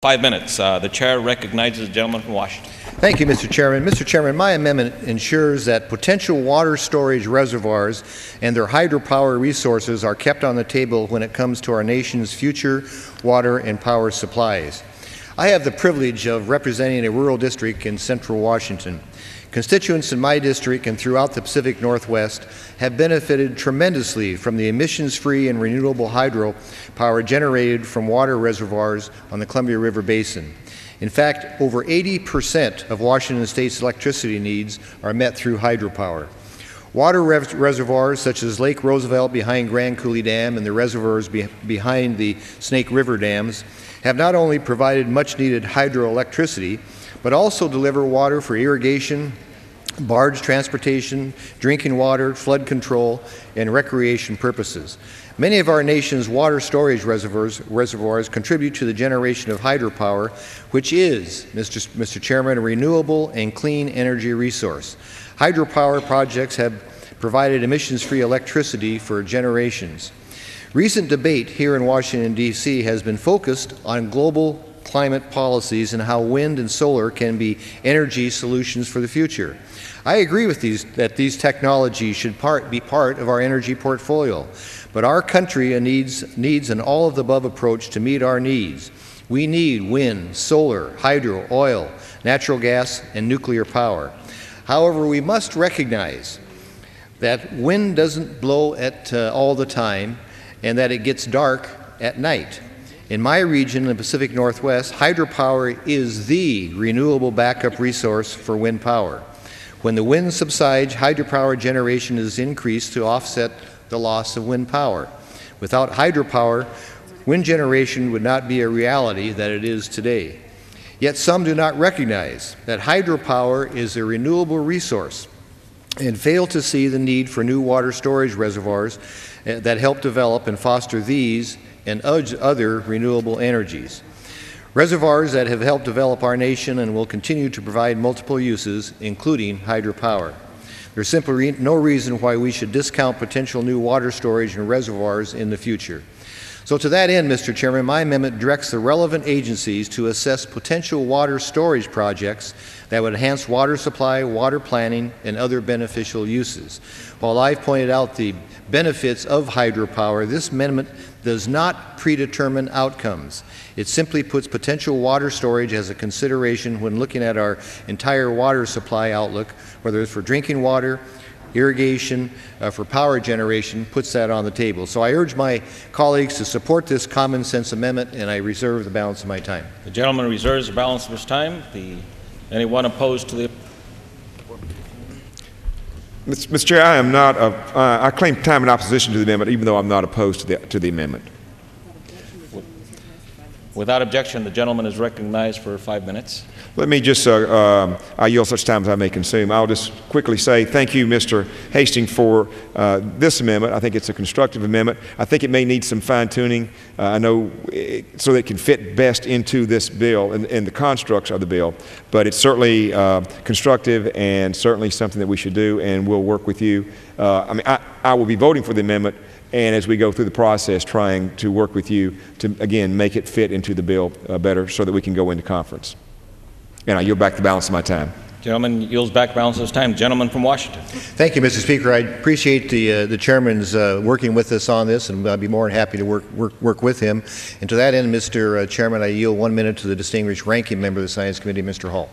5 minutes. The chair recognizes the gentleman from Washington. Thank you, Mr. Chairman. Mr. Chairman, my amendment ensures that potential water storage reservoirs and their hydropower resources are kept on the table when it comes to our nation's future water and power supplies. I have the privilege of representing a rural district in central Washington. Constituents in my district and throughout the Pacific Northwest have benefited tremendously from the emissions-free and renewable hydropower generated from water reservoirs on the Columbia River Basin. In fact, over 80% of Washington State's electricity needs are met through hydropower. Water reservoirs such as Lake Roosevelt behind Grand Coulee Dam and the reservoirs behind the Snake River dams have not only provided much-needed hydroelectricity, but also deliver water for irrigation, barge transportation, drinking water, flood control, and recreation purposes. Many of our nation's water storage reservoirs contribute to the generation of hydropower, which is, Mr. Chairman, a renewable and clean energy resource. Hydropower projects have provided emissions-free electricity for generations. Recent debate here in Washington, D.C. has been focused on global climate policies and how wind and solar can be energy solutions for the future. I agree with that these technologies should be part of our energy portfolio, but our country needs an all-of-the-above approach to meet our needs. We need wind, solar, hydro, oil, natural gas, and nuclear power. However, we must recognize that wind doesn't blow all the time and that it gets dark at night. In my region, in the Pacific Northwest, hydropower is the renewable backup resource for wind power. When the wind subsides, hydropower generation is increased to offset the loss of wind power. Without hydropower, wind generation would not be a reality that it is today. Yet some do not recognize that hydropower is a renewable resource and fail to see the need for new water storage reservoirs that help develop and foster these and other renewable energies. Reservoirs that have helped develop our nation and will continue to provide multiple uses, including hydropower. There's simply no reason why we should discount potential new water storage and reservoirs in the future. So to that end, Mr. Chairman, my amendment directs the relevant agencies to assess potential water storage projects that would enhance water supply, water planning, and other beneficial uses. While I've pointed out the benefits of hydropower, this amendment does not predetermine outcomes. It simply puts potential water storage as a consideration when looking at our entire water supply outlook, whether it's for drinking water, irrigation, for power generation, puts that on the table. So I urge my colleagues to support this common sense amendment, and I reserve the balance of my time. The gentleman reserves the balance of his time. Anyone opposed to the... Mr. Chair, I am not. I claim time in opposition to the amendment, even though I'm not opposed to the amendment. Without objection, the gentleman is recognized for 5 minutes. Let me just, I yield such time as I may consume. I'll just quickly say thank you, Mr. Hastings, for this amendment. I think it's a constructive amendment. I think it may need some fine-tuning, I know, so that it can fit best into this bill and the constructs of the bill. But it's certainly constructive and certainly something that we should do, and we'll work with you. I will be voting for the amendment, and as we go through the process, trying to work with you to, again, make it fit into the bill better so that we can go into conference. And I yield back the balance of my time. Gentleman yields back the balance of his time. Gentleman from Washington. Thank you, Mr. Speaker. I appreciate the chairman's working with us on this, and I'd be more than happy to work with him. And to that end, Mr. Chairman, I yield 1 minute to the distinguished ranking member of the Science Committee, Mr. Hall.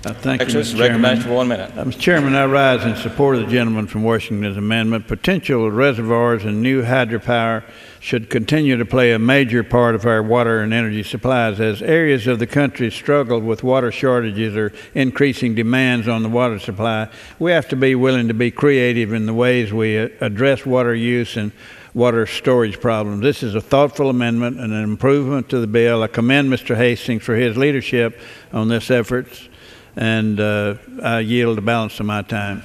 Thank you, Mr. Chairman. Recognized for 1 minute. Mr. Chairman, I rise in support of the gentleman from Washington's amendment. Potential reservoirs and new hydropower should continue to play a major part of our water and energy supplies. As areas of the country struggle with water shortages or increasing demands on the water supply, we have to be willing to be creative in the ways we address water use and water storage problems. This is a thoughtful amendment and an improvement to the bill. I commend Mr. Hastings for his leadership on this effort, and I yield the balance of my time.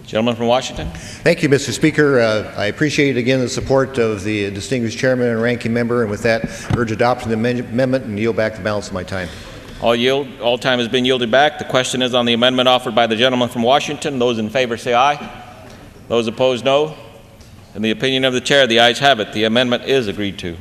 Gentleman from Washington. Thank you, Mr. Speaker. I appreciate again the support of the distinguished chairman and ranking member, and with that, urge adoption of the amendment and yield back the balance of my time. All time has been yielded back. The question is on the amendment offered by the gentleman from Washington. Those in favor say aye. Those opposed, no. In the opinion of the chair, the ayes have it. The amendment is agreed to.